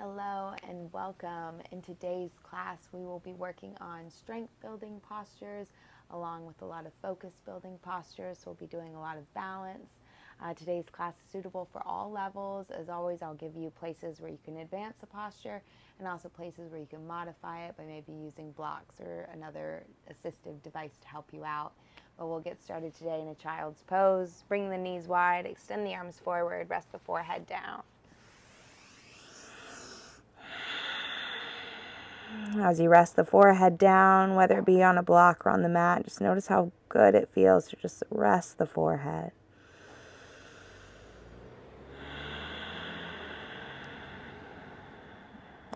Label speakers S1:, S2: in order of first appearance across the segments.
S1: Hello and welcome. In today's class, we will be working on strength building postures along with a lot of focus building postures. So we'll be doing a lot of balance. Today's class is suitable for all levels. As always, I'll give you places where you can advance the posture and also places where you can modify it by maybe using blocks or another assistive device to help you out. But we'll get started today in a child's pose. Bring the knees wide, extend the arms forward, rest the forehead down. As you rest the forehead down, whether it be on a block or on the mat, just notice how good it feels to just rest the forehead.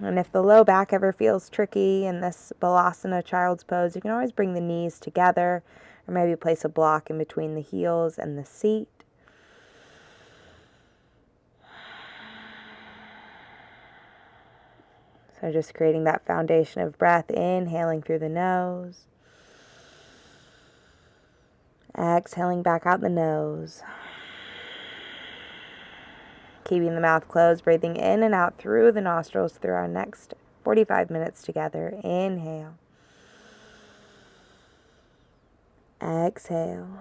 S1: And if the low back ever feels tricky in this Balasana child's pose, you can always bring the knees together or maybe place a block in between the heels and the seat. So just creating that foundation of breath, inhaling through the nose. Exhaling back out the nose. Keeping the mouth closed, breathing in and out through the nostrils through our next 45 minutes together. Inhale. Exhale.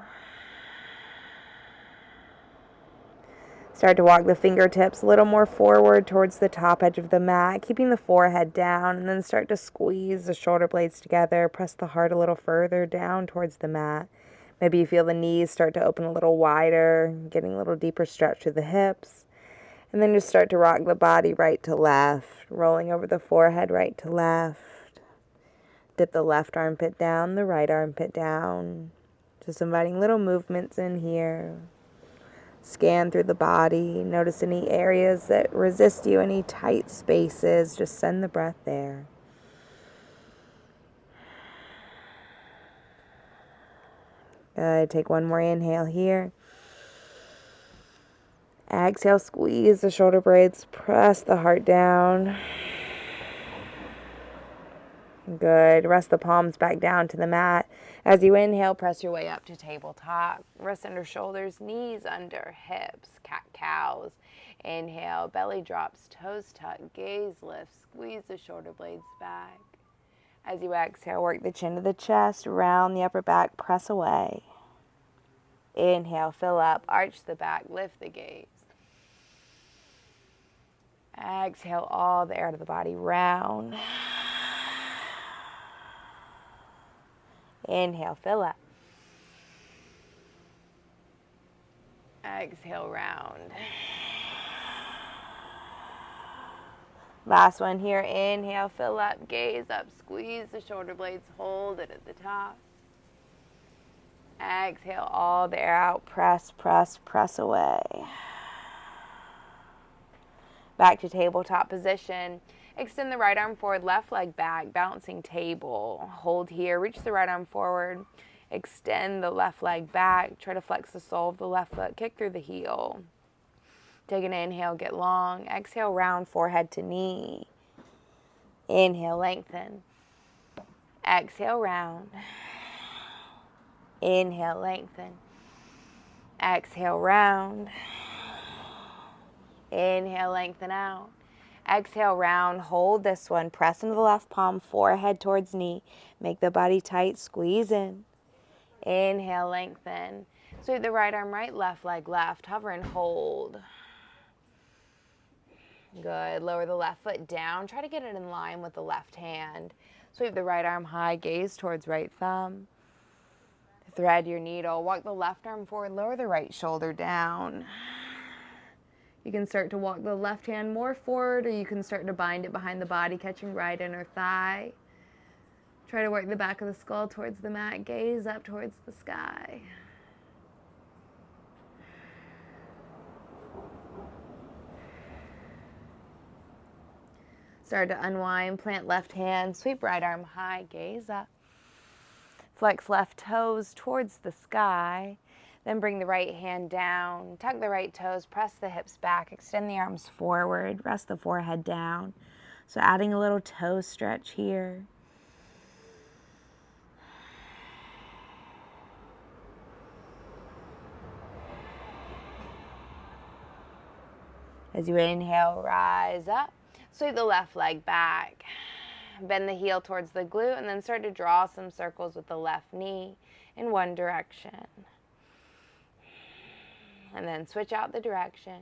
S1: Start to walk the fingertips a little more forward towards the top edge of the mat, keeping the forehead down, and then start to squeeze the shoulder blades together. Press the heart a little further down towards the mat. Maybe you feel the knees start to open a little wider, getting a little deeper stretch to the hips. And then just start to rock the body right to left, rolling over the forehead right to left. Dip the left armpit down, the right armpit down. Just inviting little movements in here. Scan through the body. Notice any areas that resist you, any tight spaces. Just send the breath there. Good. Take one more inhale here. Exhale, squeeze the shoulder blades. Press the heart down. Good. Rest the palms back down to the mat. As you inhale, press your way up to tabletop. Wrists under shoulders, knees under hips, cat-cows. Inhale, belly drops, toes tuck, gaze lifts, squeeze the shoulder blades back. As you exhale, work the chin to the chest, round the upper back, press away. Inhale, fill up, arch the back, lift the gaze. Exhale all the air to the body, round. Inhale, fill up. Exhale, round. Last one here. Inhale, fill up, gaze up, squeeze the shoulder blades, hold it at the top. Exhale all the air out, press, press, press away. Back to tabletop position. Extend the right arm forward, left leg back, balancing table. Hold here, reach the right arm forward. Extend the left leg back. Try to flex the sole of the left foot, kick through the heel. Take an inhale, get long. Exhale, round forehead to knee. Inhale, lengthen. Exhale, round. Inhale, lengthen. Exhale, round. Inhale, lengthen out. Exhale, round. Hold this one. Press into the left palm, forehead towards knee. Make the body tight. Squeeze in. Inhale, lengthen. Sweep the right arm right, left leg left. Hover and hold. Good. Lower the left foot down. Try to get it in line with the left hand. Sweep the right arm high. Gaze towards right thumb. Thread your needle. Walk the left arm forward. Lower the right shoulder down. You can start to walk the left hand more forward, or you can start to bind it behind the body, catching right inner thigh. Try to work the back of the skull towards the mat. Gaze up towards the sky. Start to unwind. Plant left hand. Sweep right arm high. Gaze up. Flex left toes towards the sky. Then bring the right hand down, tuck the right toes, press the hips back, extend the arms forward, rest the forehead down. So adding a little toe stretch here. As you inhale, rise up. Sweep the left leg back. Bend the heel towards the glute and then start to draw some circles with the left knee in one direction. And then switch out the direction.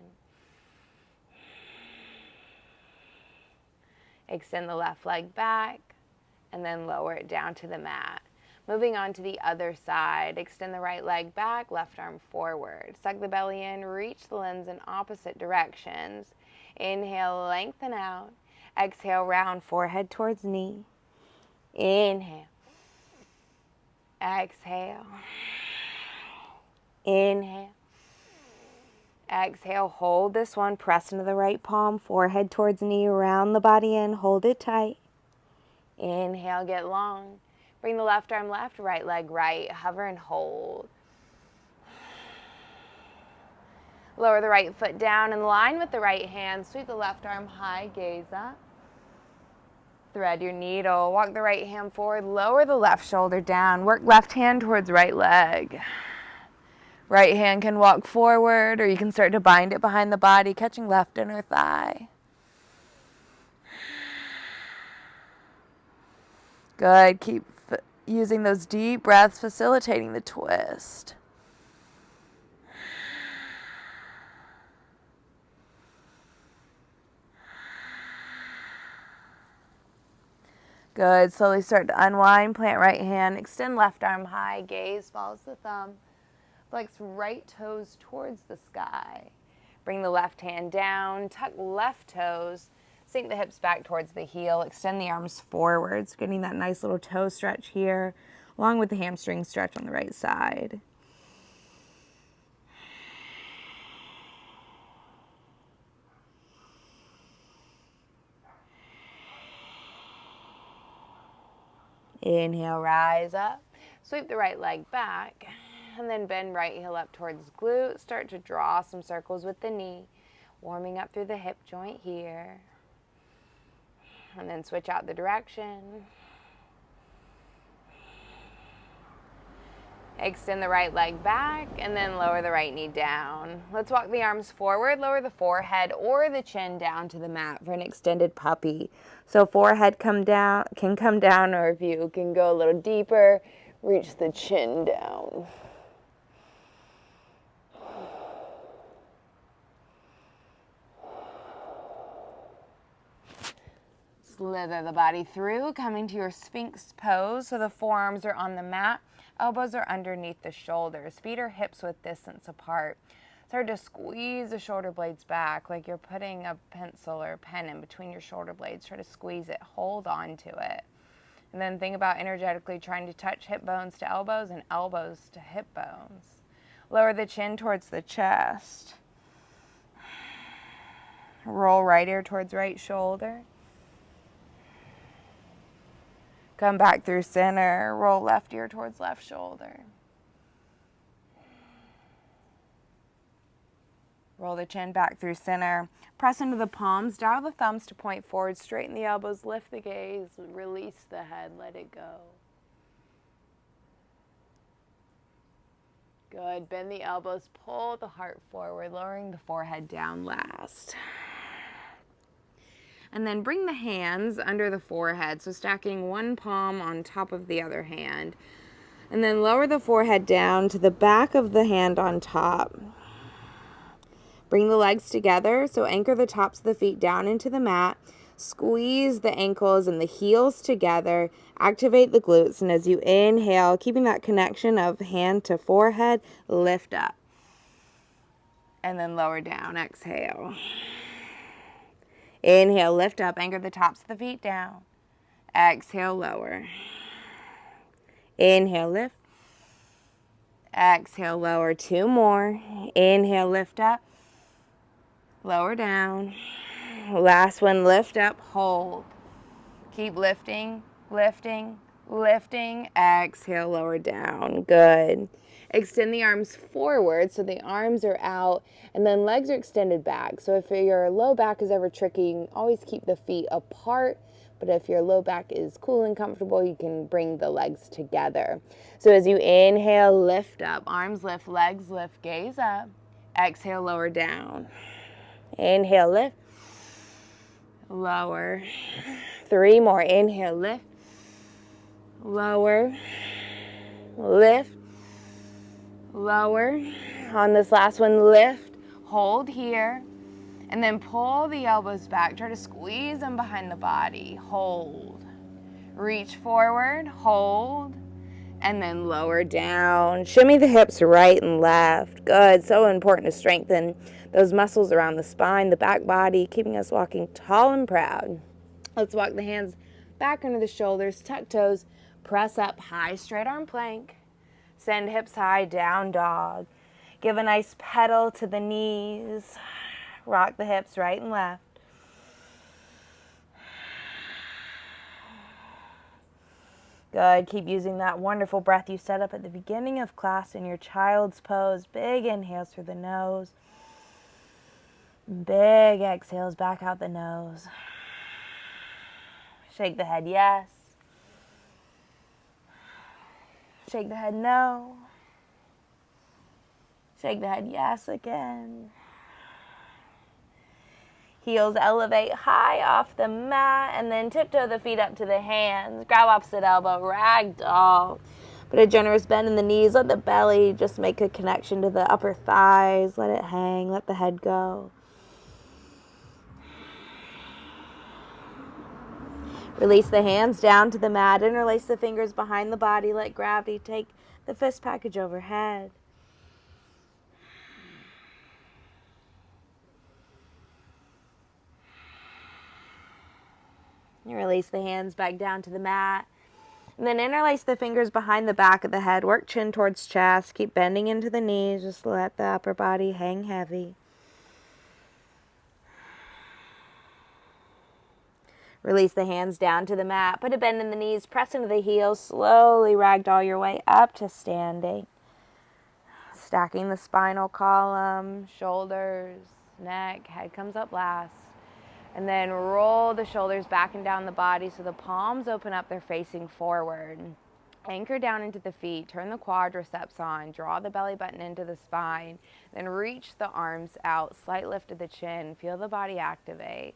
S1: Extend the left leg back and then lower it down to the mat. Moving on to the other side, extend the right leg back, left arm forward. Suck the belly in, reach the limbs in opposite directions. Inhale, lengthen out. Exhale, round forehead towards knee. Inhale. Exhale. Inhale. Exhale, hold this one. Press into the right palm, forehead towards knee, round the body in. Hold it tight. Inhale, get long. Bring the left arm left, right leg right. Hover and hold. Lower the right foot down in line with the right hand. Sweep the left arm high, gaze up. Thread your needle. Walk the right hand forward. Lower the left shoulder down. Work left hand towards right leg. Right hand can walk forward, or you can start to bind it behind the body, catching left inner thigh. Good. Keep using those deep breaths, facilitating the twist. Good. Slowly start to unwind. Plant right hand. Extend left arm high. Gaze follows the thumb. Flex right toes towards the sky. Bring the left hand down. Tuck left toes. Sink the hips back towards the heel. Extend the arms forwards, getting that nice little toe stretch here, along with the hamstring stretch on the right side. Inhale, rise up. Sweep the right leg back, and then bend right heel up towards glute. Start to draw some circles with the knee, warming up through the hip joint here. And then switch out the direction. Extend the right leg back and then lower the right knee down. Let's walk the arms forward, lower the forehead or the chin down to the mat for an extended puppy. So forehead can come down, or if you can go a little deeper, reach the chin down. Slither the body through, coming to your Sphinx pose. So the forearms are on the mat, elbows are underneath the shoulders, feet are hips width distance apart. Start to squeeze the shoulder blades back like you're putting a pencil or a pen in between your shoulder blades. Try to squeeze it, hold on to it. And then think about energetically trying to touch hip bones to elbows and elbows to hip bones. Lower the chin towards the chest. Roll right ear towards right shoulder. Come back through center, roll left ear towards left shoulder. Roll the chin back through center. Press into the palms, dial the thumbs to point forward, straighten the elbows, lift the gaze, release the head, let it go. Good, bend the elbows, pull the heart forward, lowering the forehead down last. And then bring the hands under the forehead, so stacking one palm on top of the other hand. And then lower the forehead down to the back of the hand on top. Bring the legs together, so anchor the tops of the feet down into the mat. Squeeze the ankles and the heels together. Activate the glutes, and as you inhale, keeping that connection of hand to forehead, lift up. And then lower down, exhale. Inhale, lift up, anchor the tops of the feet down. Exhale, lower. Inhale, lift. Exhale, lower. Two more. Inhale, lift up. Lower down. Last one, lift up, hold. Keep lifting, lifting, lifting. Exhale, lower down. Good. Extend the arms forward so the arms are out and then legs are extended back. So if your low back is ever tricky, you can always keep the feet apart. But if your low back is cool and comfortable, you can bring the legs together. So as you inhale, lift up. Arms lift, legs lift, gaze up. Exhale, lower down. Inhale, lift. lower. 3 more. Inhale, lift, lower, lift, lower. On this last one, lift, hold here, and then pull the elbows back. Try to squeeze them behind the body. Hold. Reach forward, hold, and then lower down. Shimmy the hips right and left. Good. So important to strengthen those muscles around the spine, the back body, keeping us walking tall and proud. Let's walk the hands back under the shoulders, tuck toes, press up, high straight arm plank. Send hips high, down dog. Give a nice pedal to the knees. Rock the hips right and left. Good. Keep using that wonderful breath you set up at the beginning of class in your child's pose. Big inhales through the nose. Big exhales back out the nose. Shake the head yes. Shake the head no. Shake the head yes again. Heels elevate high off the mat, and then tiptoe the feet up to the hands. Grab opposite elbow, ragdoll. Put a generous bend in the knees. Let the belly just make a connection to the upper thighs. Let it hang. Let the head go. Release the hands down to the mat. Interlace the fingers behind the body. Let gravity take the fist package overhead. You release the hands back down to the mat. And then interlace the fingers behind the back of the head. Work chin towards chest. Keep bending into the knees. Just let the upper body hang heavy. Release the hands down to the mat. Put a bend in the knees. Press into the heels. Slowly ragdoll your way up to standing. Stacking the spinal column, shoulders, neck, head comes up last. And then roll the shoulders back and down the body so the palms open up, they're facing forward. Anchor down into the feet, turn the quadriceps on, draw the belly button into the spine, then reach the arms out, slight lift of the chin, feel the body activate.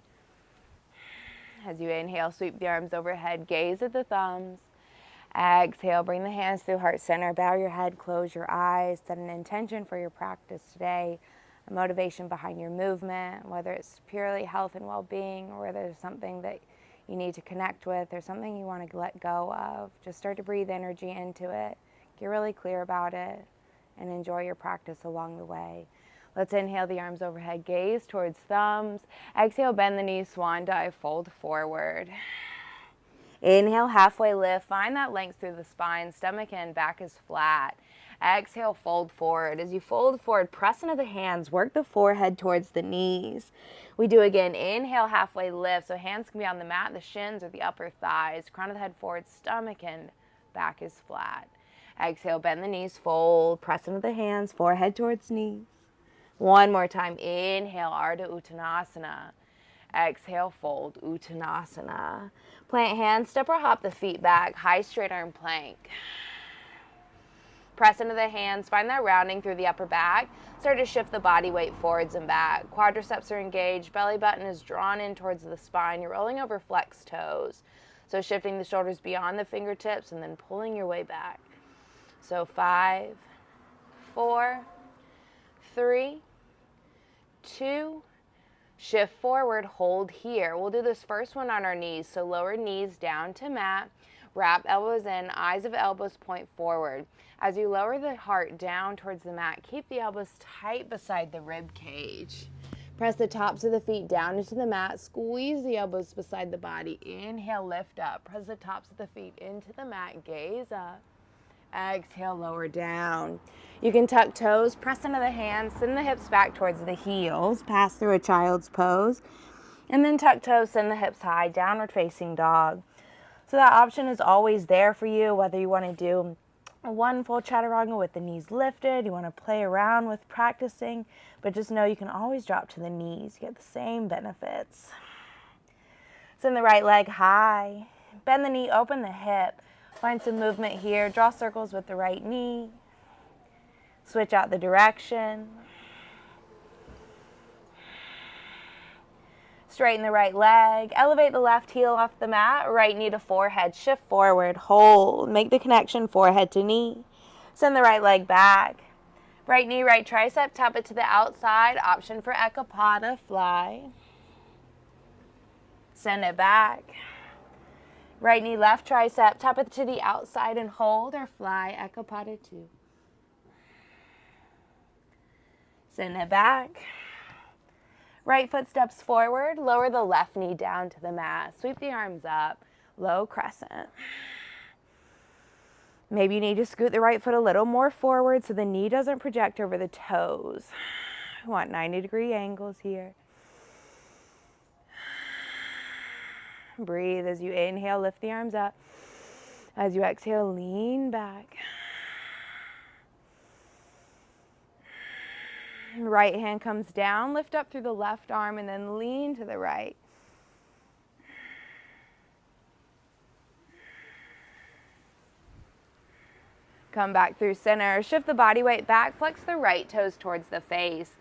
S1: As you inhale, sweep the arms overhead, gaze at the thumbs. Exhale, bring the hands through heart center, bow your head, close your eyes, set an intention for your practice today. A motivation behind your movement, whether it's purely health and well-being or whether there's something that you need to connect with or something you want to let go of. Just start to breathe energy into it. Get really clear about it and enjoy your practice along the way. Let's inhale the arms overhead, gaze towards thumbs. Exhale, bend the knees, swan dive, fold forward. Inhale, halfway lift. Find that length through the spine, stomach in, back is flat. Exhale, fold forward. As you fold forward, press into the hands. Work the forehead towards the knees. We do again. Inhale, halfway lift. So hands can be on the mat, the shins, or the upper thighs. Crown of the head forward, stomach in, back is flat. Exhale, bend the knees, fold. Press into the hands, forehead towards knees. One more time. Inhale, Ardha Uttanasana. Exhale, fold, Uttanasana. Plant hands, step or hop the feet back. High straight arm plank. Press into the hands, find that rounding through the upper back. Start to shift the body weight forwards and back. Quadriceps are engaged, belly button is drawn in towards the spine. You're rolling over flexed toes. So shifting the shoulders beyond the fingertips and then pulling your way back. So 5, 4, 3, 2, shift forward, hold here. We'll do this first one on our knees. So lower knees down to mat. Wrap elbows in, eyes of elbows point forward. As you lower the heart down towards the mat, keep the elbows tight beside the rib cage. Press the tops of the feet down into the mat. Squeeze the elbows beside the body. Inhale, lift up. Press the tops of the feet into the mat. Gaze up. Exhale, lower down. You can tuck toes, press into the hands, send the hips back towards the heels. Pass through a child's pose. And then tuck toes, send the hips high, downward facing dog. So that option is always there for you, whether you want to do one full chaturanga with the knees lifted, you want to play around with practicing, but just know you can always drop to the knees. You get the same benefits. Send the right leg high. Bend the knee, open the hip. Find some movement here. Draw circles with the right knee. Switch out the direction. Straighten the right leg. Elevate the left heel off the mat. Right knee to forehead. Shift forward. Hold. Make the connection forehead to knee. Send the right leg back. Right knee, right tricep. Tap it to the outside. Option for Ekapada. Fly. Send it back. Right knee, left tricep. Tap it to the outside and hold or fly. Ekapada 2. Send it back. Right foot steps forward. Lower the left knee down to the mat. Sweep the arms up. Low crescent. Maybe you need to scoot the right foot a little more forward so the knee doesn't project over the toes. We want 90-degree angles here. Breathe as you inhale, lift the arms up. As you exhale, lean back. Right hand comes down, lift up through the left arm, and then lean to the right. Come back through center. Shift the body weight back. Flex the right toes towards the face.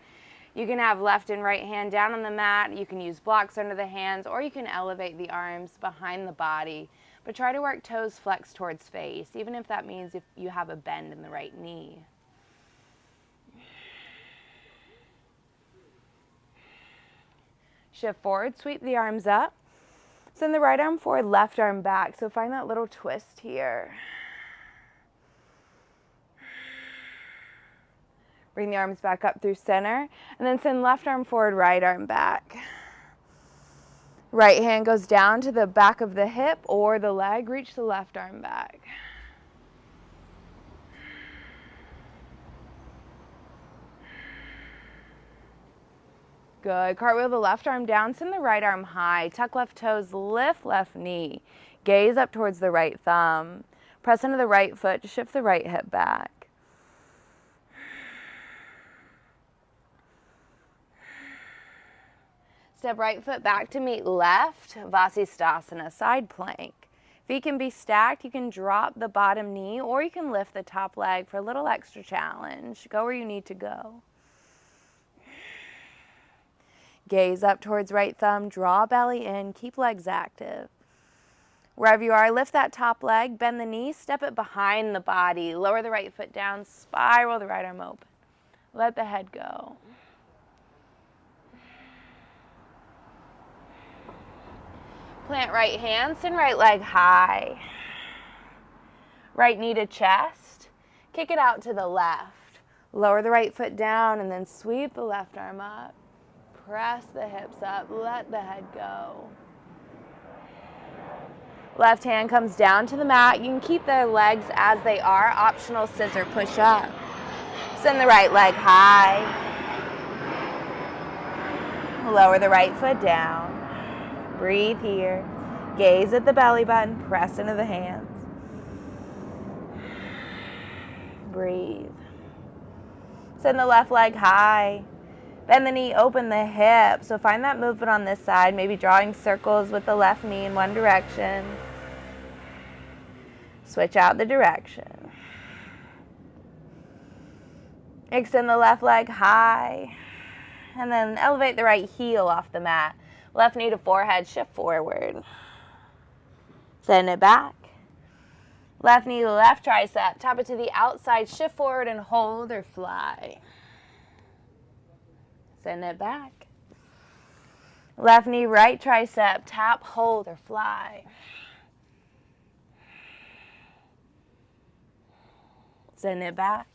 S1: You can have left and right hand down on the mat. You can use blocks under the hands, or you can elevate the arms behind the body. But try to work toes flexed towards face, even if that means if you have a bend in the right knee. Shift forward, sweep the arms up. Send the right arm forward, left arm back. So find that little twist here. Bring the arms back up through center, and then send left arm forward, right arm back. Right hand goes down to the back of the hip or the leg. Reach the left arm back. Good. Cartwheel the left arm down, send the right arm high. Tuck left toes, lift left knee. Gaze up towards the right thumb. Press into the right foot to shift the right hip back. Step right foot back to meet left, Vasisthasana, side plank. Feet can be stacked. You can drop the bottom knee, or you can lift the top leg for a little extra challenge. Go where you need to go. Gaze up towards right thumb, draw belly in, keep legs active. Wherever you are, lift that top leg, bend the knee, step it behind the body, lower the right foot down, spiral the right arm open. Let the head go. Plant right hand, send right leg high. Right knee to chest, kick it out to the left. Lower the right foot down and then sweep the left arm up. Press the hips up, let the head go. Left hand comes down to the mat. You can keep the legs as they are. Optional scissor push up. Send the right leg high. Lower the right foot down. Breathe here. Gaze at the belly button. Press into the hands. Breathe. Send the left leg high. Bend the knee, open the hip. So find that movement on this side, maybe drawing circles with the left knee in one direction. Switch out the direction. Extend the left leg high. And then elevate the right heel off the mat. Left knee to forehead, shift forward. Send it back. Left knee to left tricep, tap it to the outside, shift forward and hold or fly. Send it back. Left knee, right tricep, tap, hold, or fly. Send it back.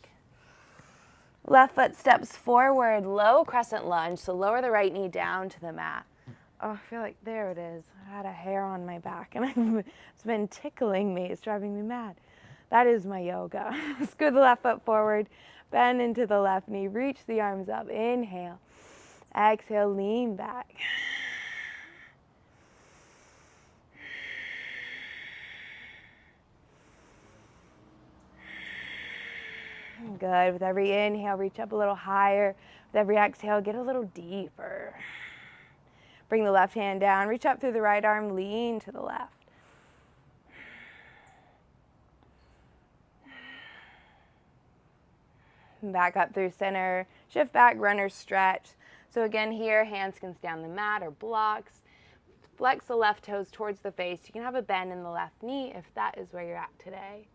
S1: Left foot steps forward, low crescent lunge, so lower the right knee down to the mat. Oh, I feel like there it is. I had a hair on my back, and it's been tickling me. It's driving me mad. That is my yoga. Scoot the left foot forward, bend into the left knee, reach the arms up, inhale. Exhale, lean back. Good. With every inhale, reach up a little higher. With every exhale, get a little deeper. Bring the left hand down, reach up through the right arm, lean to the left. Back up through center, shift back, runner stretch. So again here, hands can stay on the mat or blocks. Flex the left toes towards the face. You can have a bend in the left knee if that is where you're at today.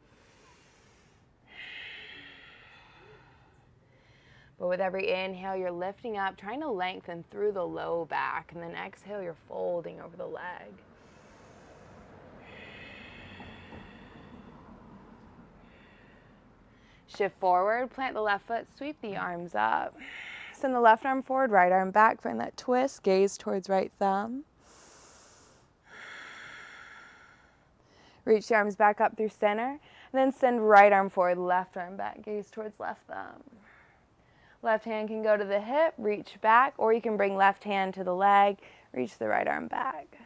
S1: But with every inhale, you're lifting up, trying to lengthen through the low back. And then exhale, you're folding over the leg. Shift forward, plant the left foot, sweep the arms up. Send the left arm forward, right arm back. Find that twist, gaze towards right thumb. Reach the arms back up through center. And then send right arm forward, left arm back, gaze towards left thumb. Left hand can go to the hip, reach back, or you can bring left hand to the leg, reach the right arm back.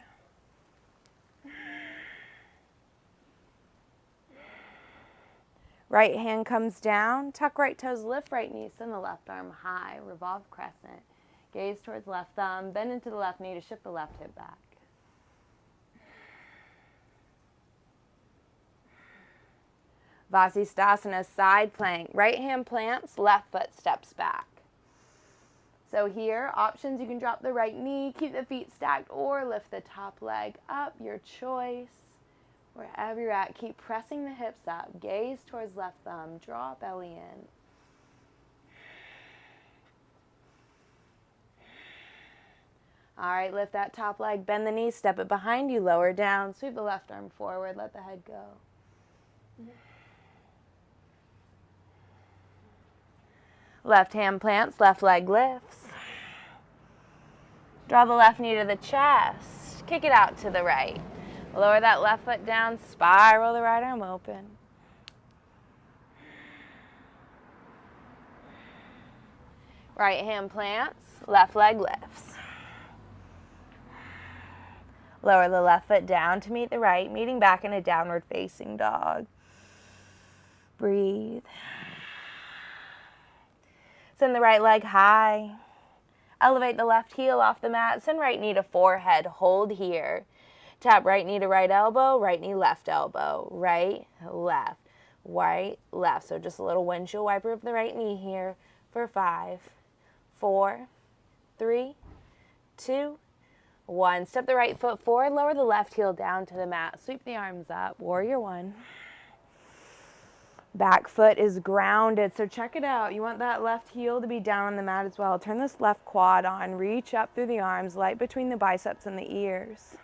S1: Right hand comes down, tuck right toes, lift right knee, send the left arm high, revolve crescent. Gaze towards left thumb, bend into the left knee to shift the left hip back. Vasisthasana, side plank. Right hand plants, left foot steps back. So here, options, you can drop the right knee, keep the feet stacked, or lift the top leg up, your choice. Wherever you're at, keep pressing the hips up. Gaze towards left thumb, draw belly in. All right, lift that top leg, bend the knee, step it behind you, lower down, sweep the left arm forward, let the head go. Left hand plants, left leg lifts. Draw the left knee to the chest. Kick it out to the right. Lower that left foot down, spiral the right arm open. Right hand plants, left leg lifts. Lower the left foot down to meet the right, meeting back in a downward facing dog. Breathe. Send the right leg high. Elevate the left heel off the mat. Send right knee to forehead. Hold here. Tap right knee to right elbow, right knee, left elbow. Right, left, right, left. So just a little windshield wiper of the right knee here for 5, 4, 3, 2, 1. Step the right foot forward. Lower the left heel down to the mat. Sweep the arms up. Warrior 1. Back foot is grounded, so check it out. You want that left heel to be down on the mat as well. Turn this left quad on. Reach up through the arms, light between the biceps and the ears.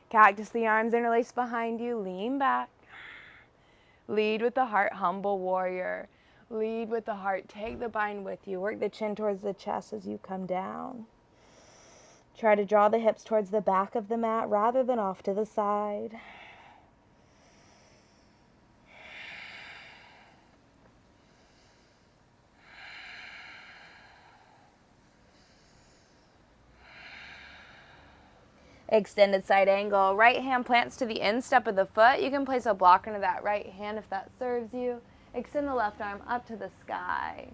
S1: Cactus the arms interlaced behind you. Lean back. Lead with the heart, humble warrior. Lead with the heart. Take the bind with you. Work the chin towards the chest as you come down. Try to draw the hips towards the back of the mat rather than off to the side. Extended side angle. Right hand plants to the instep of the foot. You can place a block into that right hand if that serves you. Extend the left arm up to the sky.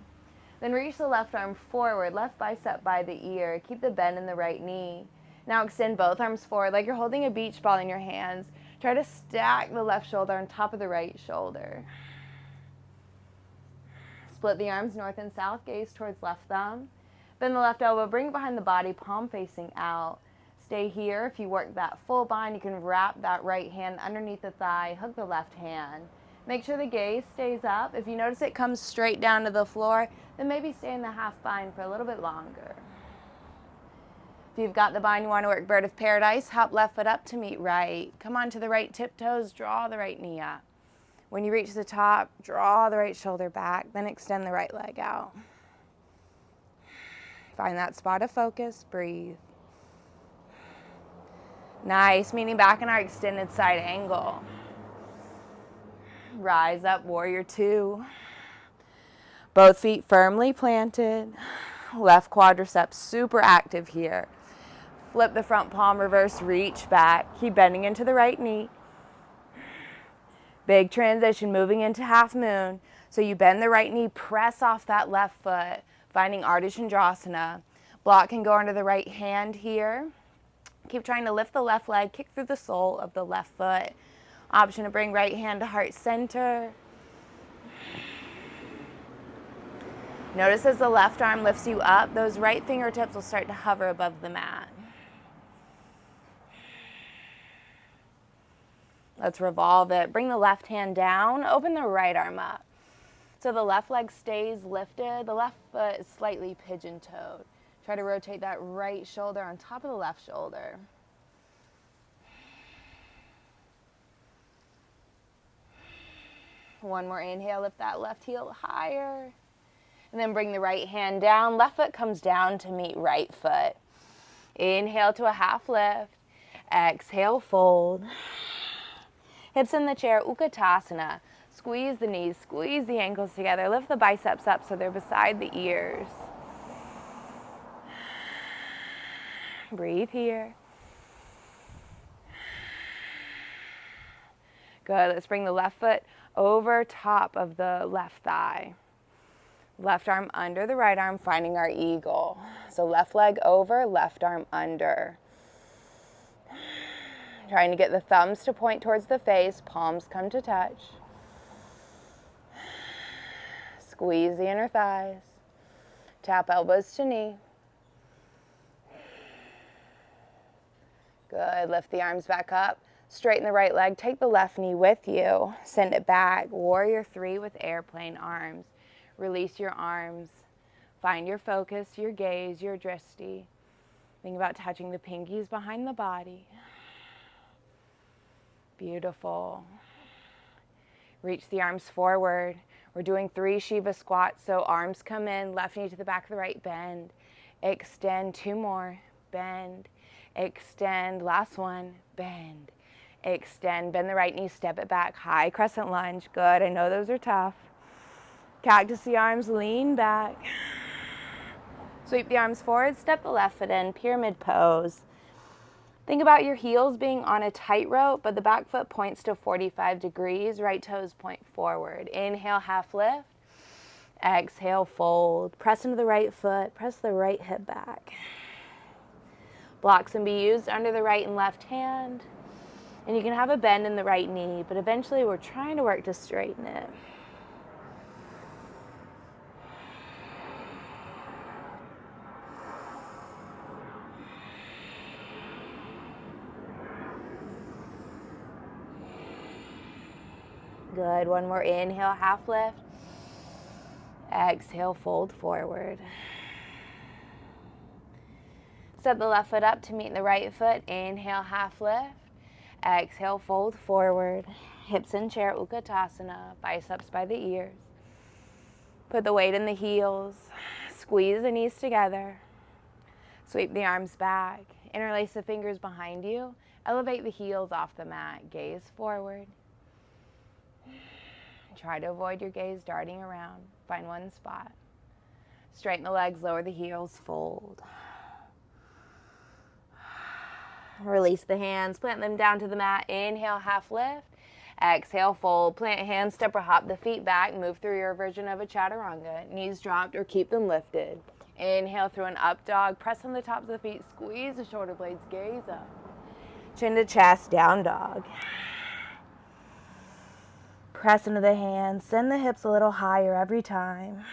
S1: Then reach the left arm forward, left bicep by the ear. Keep the bend in the right knee. Now extend both arms forward like you're holding a beach ball in your hands. Try to stack the left shoulder on top of the right shoulder. Split the arms north and south, gaze towards left thumb. Bend the left elbow, bring it behind the body, palm facing out. Stay here. If you work that full bind, you can wrap that right hand underneath the thigh, hook the left hand. Make sure the gaze stays up. If you notice it comes straight down to the floor, then maybe stay in the half bind for a little bit longer. If you've got the bind, you want to work bird of paradise, hop left foot up to meet right. Come on to the right tiptoes, draw the right knee up. When you reach the top, draw the right shoulder back, then extend the right leg out. Find that spot of focus, breathe. Nice, meeting back in our extended side angle. Rise up, warrior 2. Both feet firmly planted. Left quadriceps super active here. Flip the front palm, reverse, reach back. Keep bending into the right knee. Big transition, moving into half moon. So you bend the right knee, press off that left foot, finding Ardha Chandrasana. Block can go under the right hand here. Keep trying to lift the left leg, kick through the sole of the left foot. Option to bring right hand to heart center. Notice as the left arm lifts you up, those right fingertips will start to hover above the mat. Let's revolve it. Bring the left hand down, open the right arm up. So the left leg stays lifted, the left foot is slightly pigeon-toed. Try to rotate that right shoulder on top of the left shoulder. One more inhale, lift that left heel higher. And then bring the right hand down. Left foot comes down to meet right foot. Inhale to a half lift. Exhale, fold. Hips in the chair, Utkatasana. Squeeze the knees, squeeze the ankles together. Lift the biceps up so they're beside the ears. Breathe here. Good. Let's bring the left foot over top of the left thigh. Left arm under the right arm, finding our eagle. So left leg over, left arm under. Trying to get the thumbs to point towards the face, palms come to touch. Squeeze the inner thighs. Tap elbows to knee. Good. Lift the arms back up. Straighten the right leg. Take the left knee with you. Send it back. Warrior 3 with airplane arms. Release your arms. Find your focus, your gaze, your drishti. Think about touching the pinkies behind the body. Beautiful. Reach the arms forward. We're doing 3 Shiva squats, so arms come in, left knee to the back of the right, bend. Extend, 2 more, bend. Extend, last one, bend. Extend, bend the right knee, step it back, high crescent lunge. Good, I know those are tough. Cactus the arms, lean back. Sweep the arms forward, step the left foot in, pyramid pose. Think about your heels being on a tightrope, but the back foot points to 45 degrees, right toes point forward. Inhale, half lift. Exhale, fold. Press into the right foot, press the right hip back. Blocks can be used under the right and left hand. And you can have a bend in the right knee, but eventually we're trying to work to straighten it. Good. One more inhale, half lift. Exhale, fold forward. Step the left foot up to meet the right foot. Inhale, half lift. Exhale, fold forward. Hips in chair, Utkatasana. Biceps by the ears. Put the weight in the heels. Squeeze the knees together. Sweep the arms back. Interlace the fingers behind you. Elevate the heels off the mat. Gaze forward. Try to avoid your gaze darting around. Find one spot. Straighten the legs, lower the heels, fold. Release the hands, plant them down to the mat. Inhale, half lift. Exhale, fold. Plant hands, step or hop the feet back. Move through your version of a chaturanga. Knees dropped or keep them lifted. Inhale through an up dog. Press on the tops of the feet. Squeeze the shoulder blades. Gaze up. Chin to chest, down dog. Press into the hands. Send the hips a little higher every time.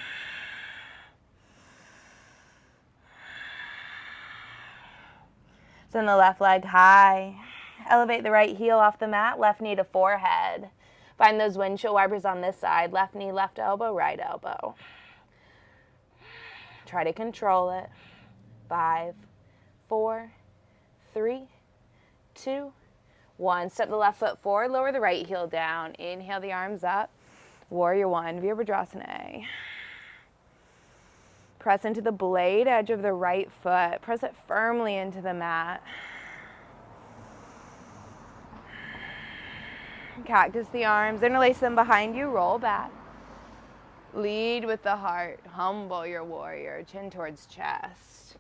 S1: Send the left leg high. Elevate the right heel off the mat. Left knee to forehead. Find those windshield wipers on this side. Left knee, left elbow, right elbow. Try to control it. 5, 4, 3, 2, 1. Step the left foot forward. Lower the right heel down. Inhale the arms up. Warrior 1, Virabhadrasana. Press into the blade edge of the right foot. Press it firmly into the mat. Cactus the arms. Interlace them behind you. Roll back. Lead with the heart. Humble your warrior. Chin towards chest.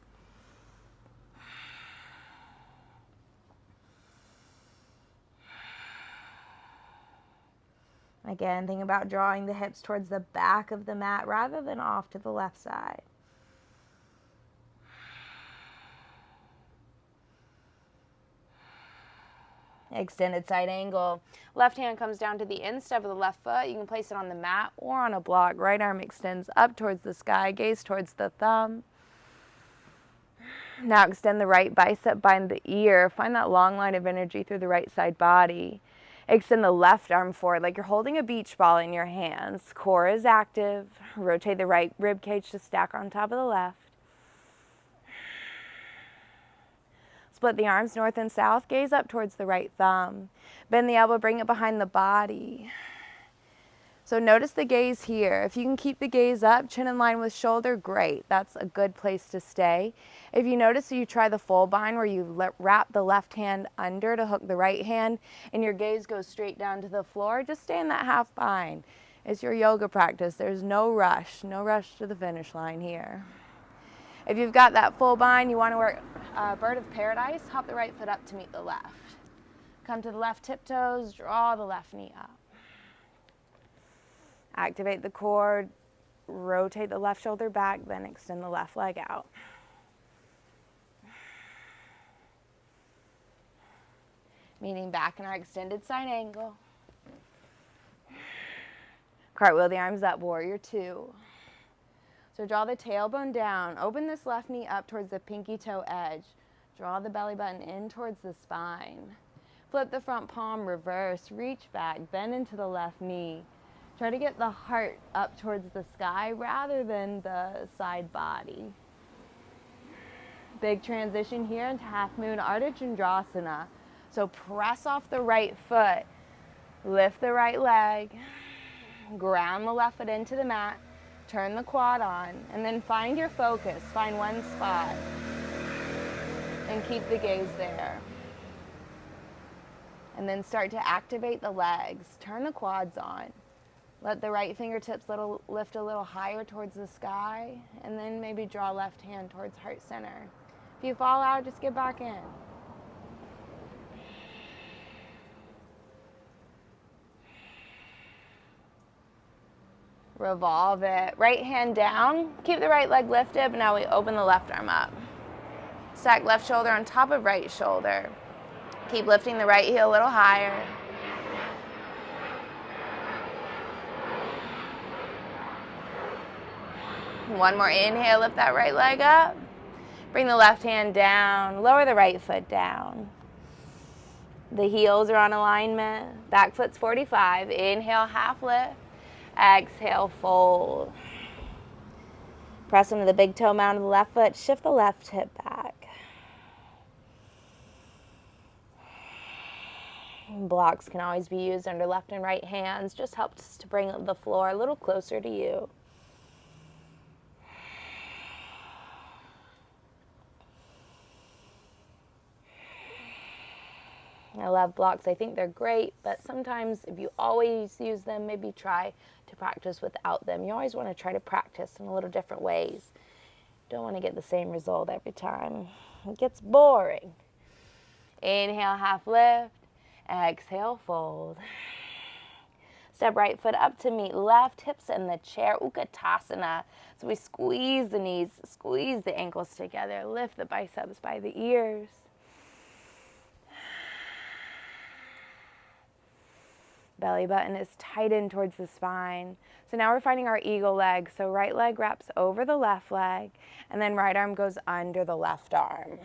S1: Again, think about drawing the hips towards the back of the mat rather than off to the left side. Extended side angle. Left hand comes down to the instep of the left foot. You can place it on the mat or on a block. Right arm extends up towards the sky, gaze towards the thumb. Now extend the right bicep behind the ear. Find that long line of energy through the right side body. Extend the left arm forward like you're holding a beach ball in your hands. Core is active. Rotate the right rib cage to stack on top of the left. Split the arms north and south. Gaze up towards the right thumb. Bend the elbow, bring it behind the body. So notice the gaze here. If you can keep the gaze up, chin in line with shoulder, great. That's a good place to stay. If you notice, you try the full bind where you wrap the left hand under to hook the right hand and your gaze goes straight down to the floor. Just stay in that half bind. It's your yoga practice. There's no rush to the finish line here. If you've got that full bind, you want to work bird of paradise, hop the right foot up to meet the left. Come to the left tiptoes, draw the left knee up. Activate the core, rotate the left shoulder back, then extend the left leg out. Meeting back in our extended side angle. Cartwheel the arms up, warrior two. So draw the tailbone down. Open this left knee up towards the pinky toe edge. Draw the belly button in towards the spine. Flip the front palm, reverse, reach back, bend into the left knee. Try to get the heart up towards the sky rather than the side body. Big transition here into half moon Ardha Chandrasana. So press off the right foot, lift the right leg, ground the left foot into the mat, turn the quad on, and then find your focus. Find one spot and keep the gaze there. And then start to activate the legs. Turn the quads on. Let the right fingertips lift a little higher towards the sky, and then maybe draw left hand towards heart center. If you fall out, just get back in. Revolve it. Right hand down. Keep the right leg lifted, but now we open the left arm up. Stack left shoulder on top of right shoulder. Keep lifting the right heel a little higher. One more inhale, lift that right leg up. Bring the left hand down. Lower the right foot down. The heels are on alignment. Back foot's 45. Inhale, half lift. Exhale, fold. Press into the big toe mound of the left foot. Shift the left hip back. Blocks can always be used under left and right hands. Just helps to bring the floor a little closer to you. I love blocks. I think they're great, but sometimes if you always use them, maybe try to practice without them. You always want to try to practice in a little different ways. Don't want to get the same result every time. It gets boring. Inhale, half lift. Exhale, fold. Step right foot up to meet left, hips in the chair, Utkatasana. So we squeeze the knees, squeeze the ankles together, lift the biceps by the ears. Belly button is tightened towards the spine. So now we're finding our eagle leg. So right leg wraps over the left leg, and then right arm goes under the left arm.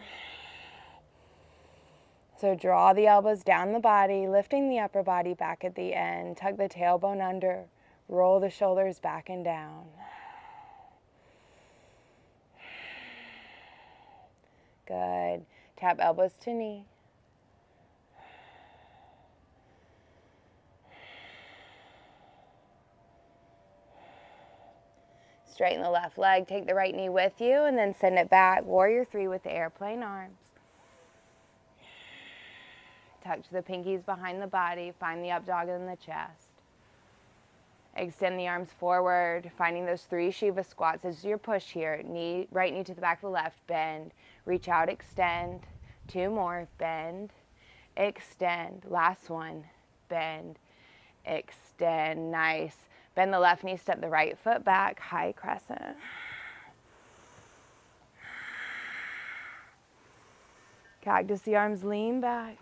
S1: So draw the elbows down the body, lifting the upper body back at the end. Tug the tailbone under, roll the shoulders back and down. Good. Tap elbows to knee. Straighten the left leg, take the right knee with you, and then send it back. Warrior three with the airplane arms. Touch the pinkies behind the body. Find the up dog in the chest. Extend the arms forward, finding those three Shiva squats as your push here. Right knee to the back of the left, bend. Reach out, extend. Two more, bend, extend. Last one, bend, extend. Nice. Bend the left knee, step the right foot back, high crescent. Cactus the arms, lean back.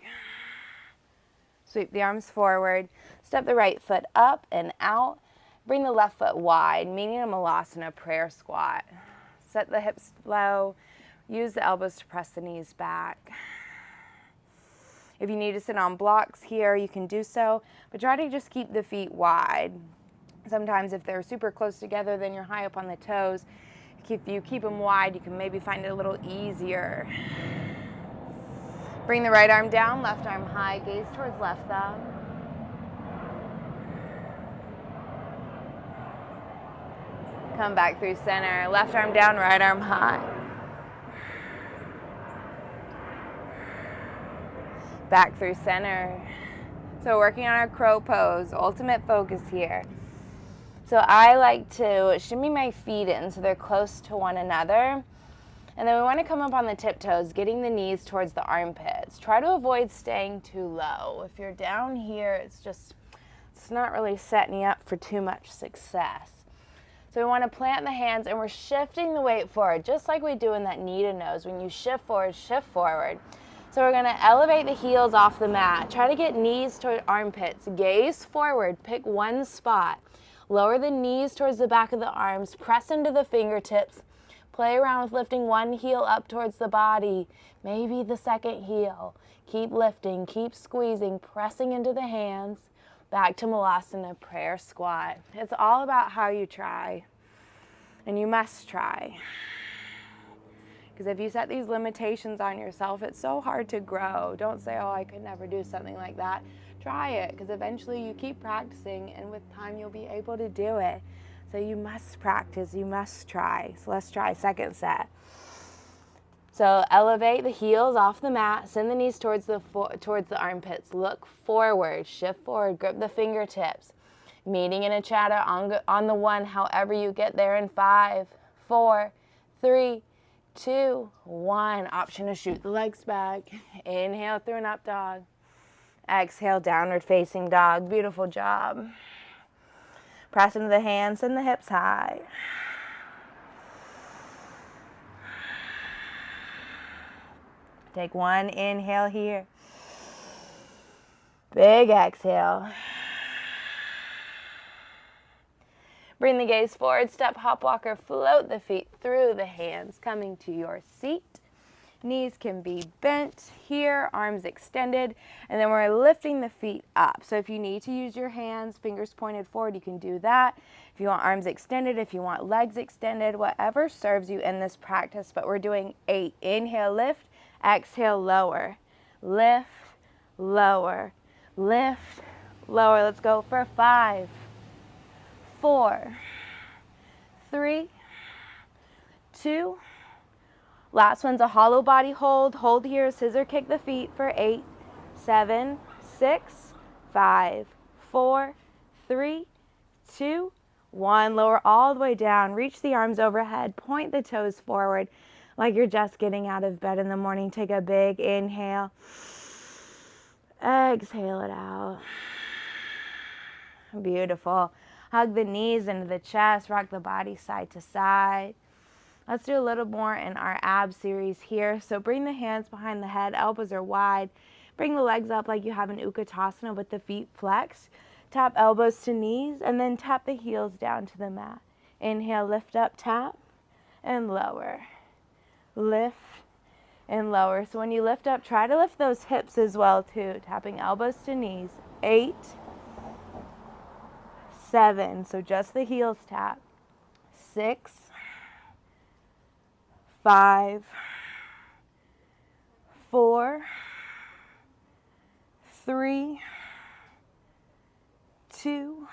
S1: Sweep the arms forward. Step the right foot up and out. Bring the left foot wide, meaning a Malasana prayer squat. Set the hips low. Use the elbows to press the knees back. If you need to sit on blocks here, you can do so, but try to just keep the feet wide. Sometimes if they're super close together, then you're high up on the toes. If you keep them wide, you can maybe find it a little easier. Bring the right arm down, left arm high, gaze towards left thumb. Come back through center, left arm down, right arm high. Back through center. So working on our crow pose, ultimate focus here. So I like to shimmy my feet in so they're close to one another. And then we want to come up on the tiptoes, getting the knees towards the armpits. Try to avoid staying too low. If you're down here, it's not really setting you up for too much success. So we want to plant the hands and we're shifting the weight forward, just like we do in that knee to nose. When you shift forward, shift forward. So we're going to elevate the heels off the mat. Try to get knees toward armpits. Gaze forward. Pick one spot. Lower the knees towards the back of the arms. Press into the fingertips. Play around with lifting one heel up towards the body. Maybe the second heel. Keep lifting. Keep squeezing. Pressing into the hands. Back to Malasana prayer squat. It's all about how you try. And you must try. Because if you set these limitations on yourself, it's so hard to grow. Don't say, oh, I could never do something like that. Try it, because eventually you keep practicing, and with time you'll be able to do it. So you must practice, you must try. So let's try second set. So elevate the heels off the mat, send the knees towards the armpits. Look forward, shift forward, grip the fingertips. Meeting in a chatter on the one, however you get there in 5, 4, 3, 2, 1. Option to shoot the legs back. Inhale through an up dog. Exhale, downward facing dog. Beautiful job. Press into the hands, send the hips high. Take one inhale here. Big exhale. Bring the gaze forward, step, hop, walker, float the feet through the hands, coming to your seat. Knees can be bent here, arms extended, and then we're lifting the feet up. So if you need to use your hands, fingers pointed forward, you can do that. If you want arms extended, if you want legs extended, whatever serves you in this practice, but we're doing 8. Inhale, lift, exhale, lower. Lift, lower, lift, lower. Let's go for 5, 4, 3, 2. Last one's a hollow body hold. Hold here, scissor kick the feet for 8, 7, 6, 5, 4, 3, 2, 1. Lower all the way down. Reach the arms overhead. Point the toes forward like you're just getting out of bed in the morning. Take a big inhale. Exhale it out. Beautiful. Hug the knees into the chest. Rock the body side to side. Let's do a little more in our ab series here. So bring the hands behind the head, elbows are wide. Bring the legs up like you have an Utkatasana with the feet flexed. Tap elbows to knees and then tap the heels down to the mat. Inhale, lift up, tap, and lower. Lift and lower. So when you lift up, try to lift those hips as well too. Tapping elbows to knees. 8, 7, so just the heels tap. 6, 5, 4, 3, 2,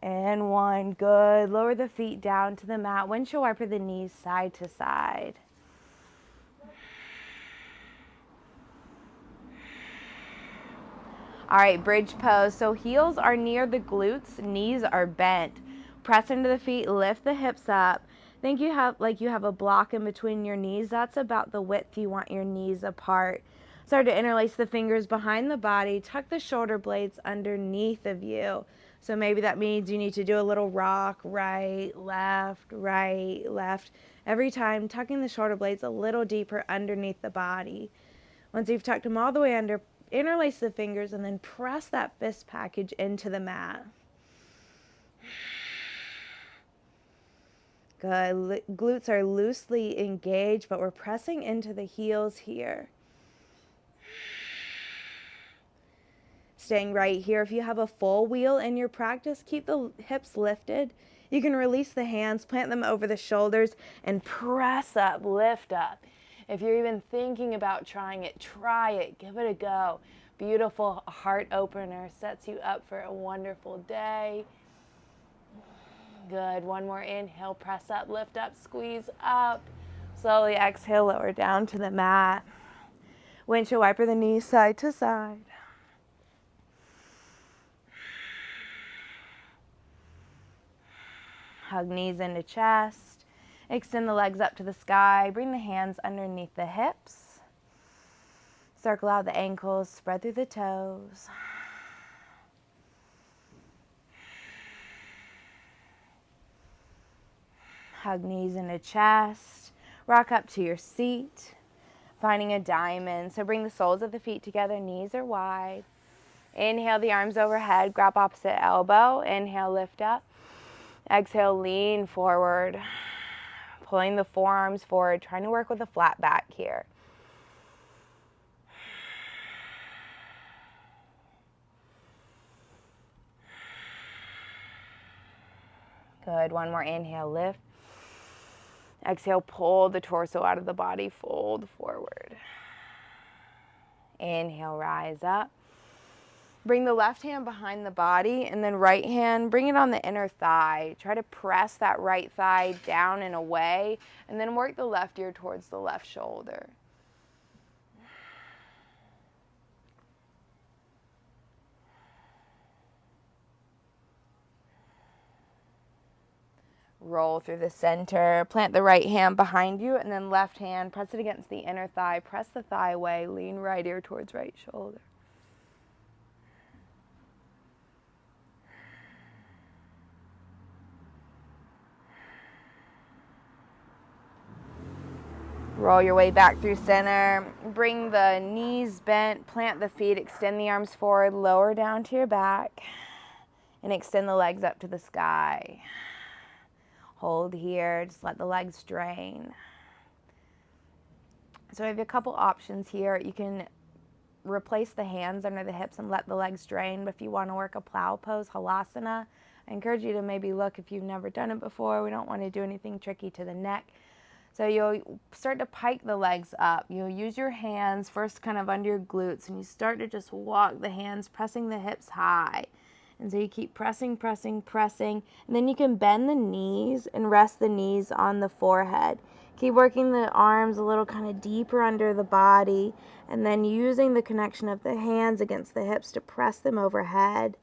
S1: and 1. Good. Lower the feet down to the mat. Windshield wiper the knees side to side. All right, bridge pose. So heels are near the glutes, knees are bent. Press into the feet, lift the hips up. Think you have a block in between your knees. That's about the width you want your knees apart. Start to interlace the fingers behind the body. Tuck the shoulder blades underneath of you. So maybe that means you need to do a little rock, right, left, right, left. Every time, tucking the shoulder blades a little deeper underneath the body. Once you've tucked them all the way under, interlace the fingers and then press that fist package into the mat. Good. Glutes are loosely engaged, but we're pressing into the heels here. Staying right here. If you have a full wheel in your practice, keep the hips lifted. You can release the hands, plant them over the shoulders, and press up, lift up. If you're even thinking about trying it, try it, give it a go. Beautiful heart opener, sets you up for a wonderful day. Good. One more inhale, press up, lift up, squeeze up. Slowly exhale, lower down to the mat. Windshield wiper the knees side to side. Hug knees into chest. Extend the legs up to the sky. Bring the hands underneath the hips. Circle out the ankles. Spread through the toes. Hug knees into chest. Rock up to your seat. Finding a diamond. So bring the soles of the feet together. Knees are wide. Inhale the arms overhead. Grab opposite elbow. Inhale, lift up. Exhale, lean forward, pulling the forearms forward, trying to work with a flat back here. Good. One more inhale, lift. Exhale, pull the torso out of the body, fold forward. Inhale, rise up. Bring the left hand behind the body, and then right hand, bring it on the inner thigh. Try to press that right thigh down and away, and then work the left ear towards the left shoulder. Roll through the center, plant the right hand behind you, and then left hand, press it against the inner thigh, press the thigh away, lean right ear towards right shoulder. Roll your way back through center. Bring the knees bent, plant the feet, extend the arms forward, lower down to your back, and extend the legs up to the sky. Hold here, just let the legs drain. So we have a couple options here. You can replace the hands under the hips and let the legs drain, but if you want to work a plow pose, halasana, I encourage you to maybe look if you've never done it before. We don't want to do anything tricky to the neck. So you'll start to pike the legs up. You'll use your hands first kind of under your glutes, and you start to just walk the hands, pressing the hips high. And so you keep pressing, pressing, pressing, and then you can bend the knees and rest the knees on the forehead. Keep working the arms a little kind of deeper under the body, and then using the connection of the hands against the hips to press them overhead.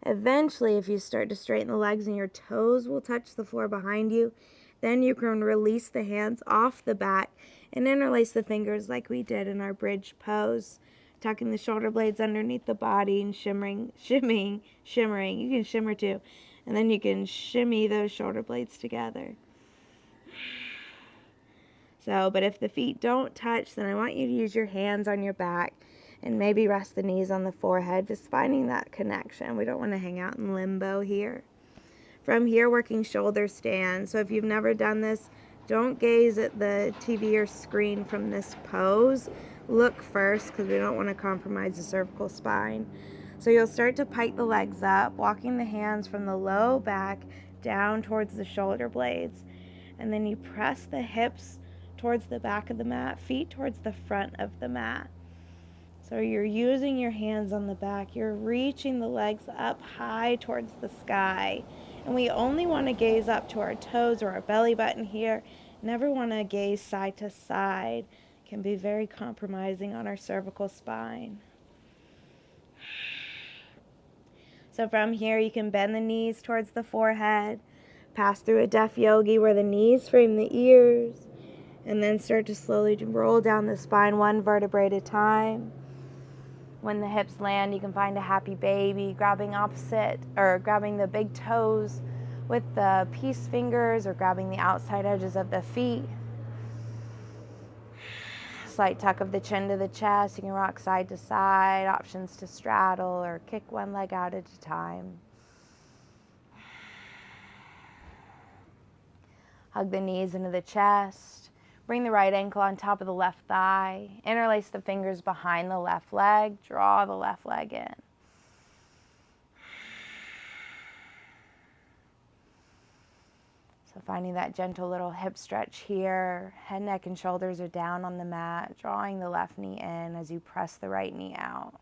S1: Eventually, if you start to straighten the legs and your toes will touch the floor behind you, then you can release the hands off the back and interlace the fingers like we did in our bridge pose. Tucking the shoulder blades underneath the body and shimmering. You can shimmer too. And then you can shimmy those shoulder blades together. So, but if the feet don't touch, then I want you to use your hands on your back and maybe rest the knees on the forehead, just finding that connection. We don't want to hang out in limbo here. From here, working shoulder stand. So if you've never done this, don't gaze at the TV or screen from this pose. Look first, because we don't want to compromise the cervical spine. So you'll start to pike the legs up, walking the hands from the low back down towards the shoulder blades. And then you press the hips towards the back of the mat, feet towards the front of the mat. So you're using your hands on the back. You're reaching the legs up high towards the sky. And we only want to gaze up to our toes or our belly button here. Never want to gaze side to side. It can be very compromising on our cervical spine. So from here, you can bend the knees towards the forehead. Pass through a deaf yogi where the knees frame the ears. And then start to slowly roll down the spine one vertebrae at a time. When the hips land, you can find a happy baby, grabbing the big toes with the peace fingers or grabbing the outside edges of the feet. slight tuck of the chin to the chest. You can rock side to side, options to straddle or kick one leg out at a time. Hug the knees into the chest. Bring the right ankle on top of the left thigh. Interlace the fingers behind the left leg. Draw the left leg in. So finding that gentle little hip stretch here. Head, neck, and shoulders are down on the mat. Drawing the left knee in as you press the right knee out.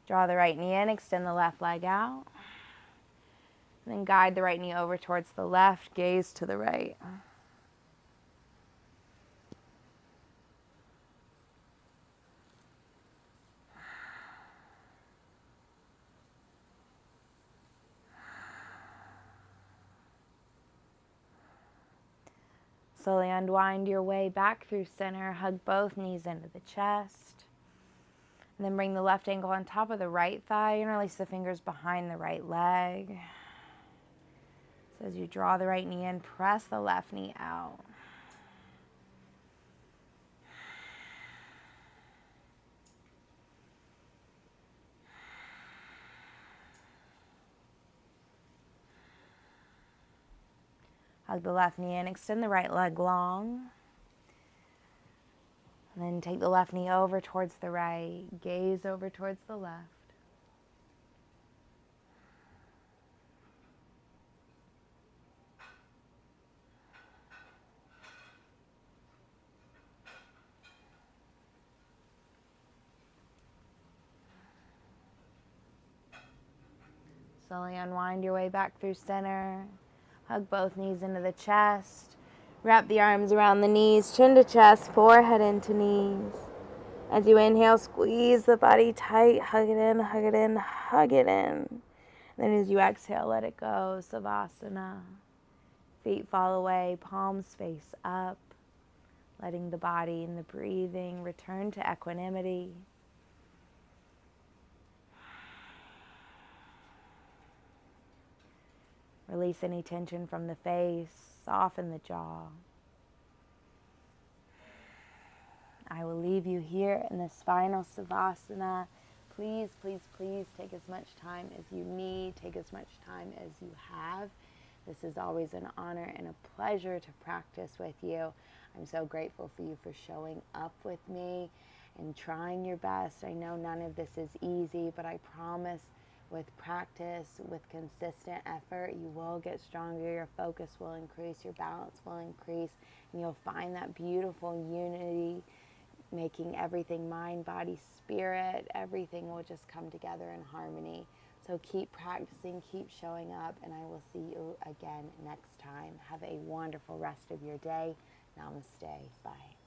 S1: Draw the right knee in, extend the left leg out. And then guide the right knee over towards the left, gaze to the right. Slowly unwind your way back through center. Hug both knees into the chest. And then bring the left ankle on top of the right thigh. Interlace the fingers behind the right leg. So as you draw the right knee in, press the left knee out. Hug the left knee in, extend the right leg long. And then take the left knee over towards the right, gaze over towards the left. Slowly unwind your way back through center. Hug both knees into the chest. Wrap the arms around the knees, chin to chest, forehead into knees. As you inhale, squeeze the body tight, hug it in, hug it in, hug it in. Then as you exhale, let it go, Savasana. Feet fall away, palms face up, letting the body and the breathing return to equanimity. Release any tension from the face, soften the jaw. I will leave you here in the spinal Savasana. Please, please, please take as much time as you need. Take as much time as you have. This is always an honor and a pleasure to practice with you. I'm so grateful for you for showing up with me and trying your best. I know none of this is easy, but I promise with practice, with consistent effort, you will get stronger. Your focus will increase, your balance will increase, and you'll find that beautiful unity, making everything mind, body, spirit, everything will just come together in harmony. So keep practicing, keep showing up, and I will see you again next time. Have a wonderful rest of your day. Namaste. Bye.